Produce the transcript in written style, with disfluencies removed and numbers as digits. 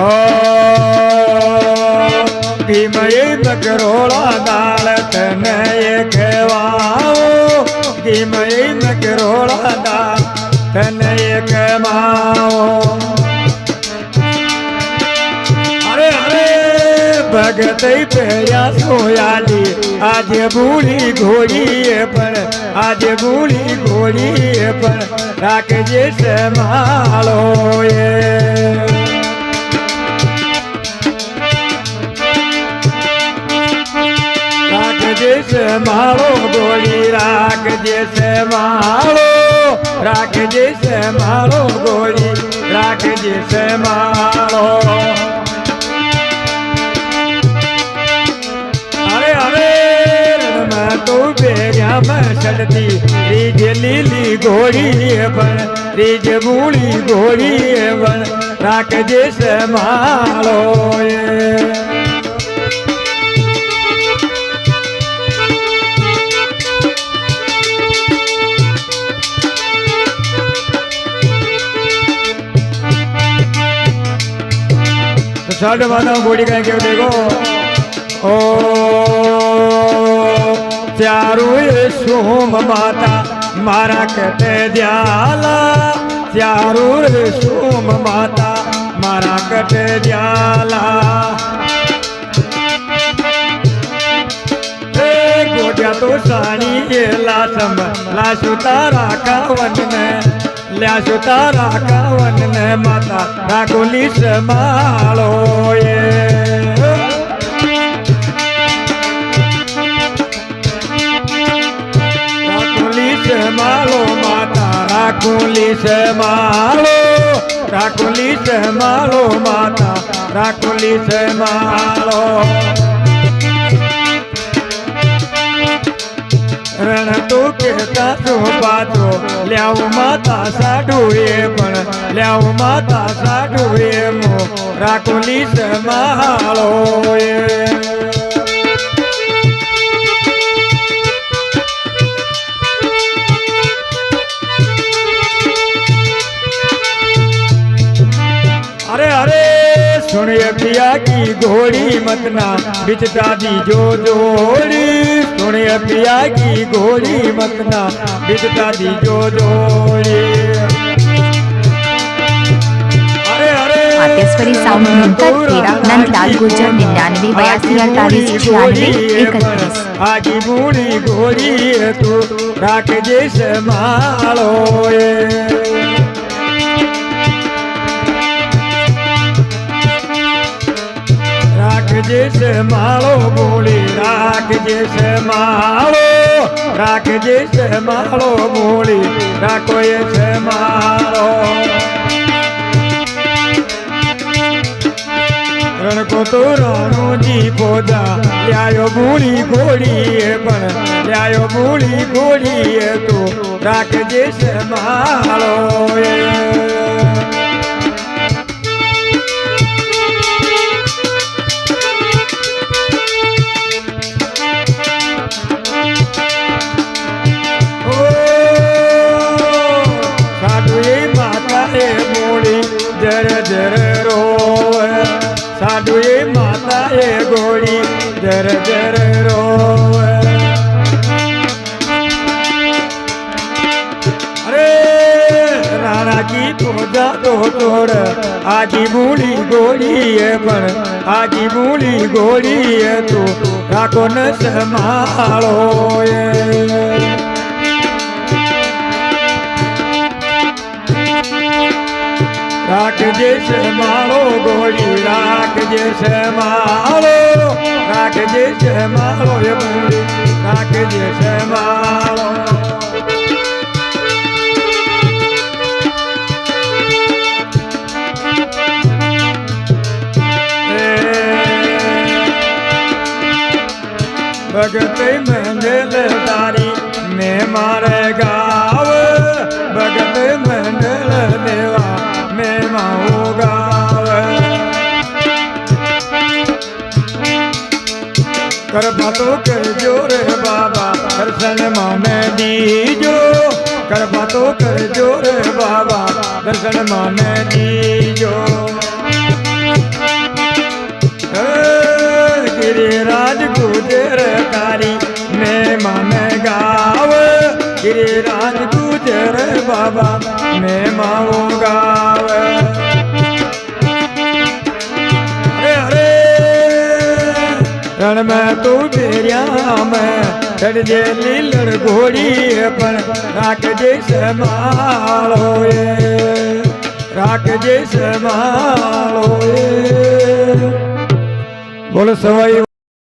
ओ भीमये मकरोड़ा दाल तने खेवाओ भीमये मकरोड़ा दाल तने खेवाओ अरे अरे भगत प्रिया सोयाली आज भूली घोड़ी पर आज भूली घोड़ी पर राखजे संभालो ये संभालो गोली राख जैसे मारो राख जैसे मारो गोली राख जैसे मारो अरे अरे मैं तो बेरिया में चलती रीज लीली घोड़ी बन रीज बूढ़ी घोड़ी बन राख जैसे मारो ये साढ़े माता घोड़ी कहें क्यों देखो ओ चारू सोम माता मारा कटे दयाला चारू सोम माता मारा कटे दयाला गोटिया तो सानी लासम लासु तारा कावन में ल्यासु तारा कावन ने माता राखोली संभालो ये राखोली संभालो माता राखोली संभालो राखोली संभालो माता राखोली संभालो रण तो कहता तो बातो ल्याऊ माता साडू ये पण ल्याऊ माता साडू ये मो राखोली संभालो ये अरे अरे सुनिए पिया की घोड़ी मतना बिच दादी जो जोड़ी सुनिए पिया की घोड़ी मतना बिच दादी जो जोड़ी अरे अरे मातेश्वरी साउंड मिलकर 13 नंदलाल गुर्जर 9982484631 आजी बूढ़ी घोड़ी तू राख जे संभालो ये राख जैसे मालो बोली राख जैसे मालो राख जैसे मालो बोली राखो जैसे मालो रण को तो राणो जी पोदा ल्यायो बूढ़ी घोड़ी पण ल्यायो बूढ़ी घोड़ी तो राख जैसे मालो जर जर रोवे साधु ये माता ये घोड़ी जर जर रोवे अरे राणा की पूजा तो तोड़ आजी बूढ़ी घोड़ी है पर आजी बूढ़ी घोड़ी है तो राखो न संभालो ये राख जैसे मालो घोड़ी राख जैसे मालो राख जैसे मालो ये बूढ़ी राख जैसे मालो भगत मंडल तारी में मारे गाव भगत मंडल देवा में माओ गाव कर बातो कर जोरे बाबा दर्शन माने दीजो कर बातो कर जोरे बाबा दर्शन माने दीजो ગિરિરાજ ગુજર બાબા મેં માવો ગાવે અરે અરે રણ में तू बेरिया में चढ़जे लीलड़ घोड़ी पर राखजे संभालो राखजे संभालो बोल सवाई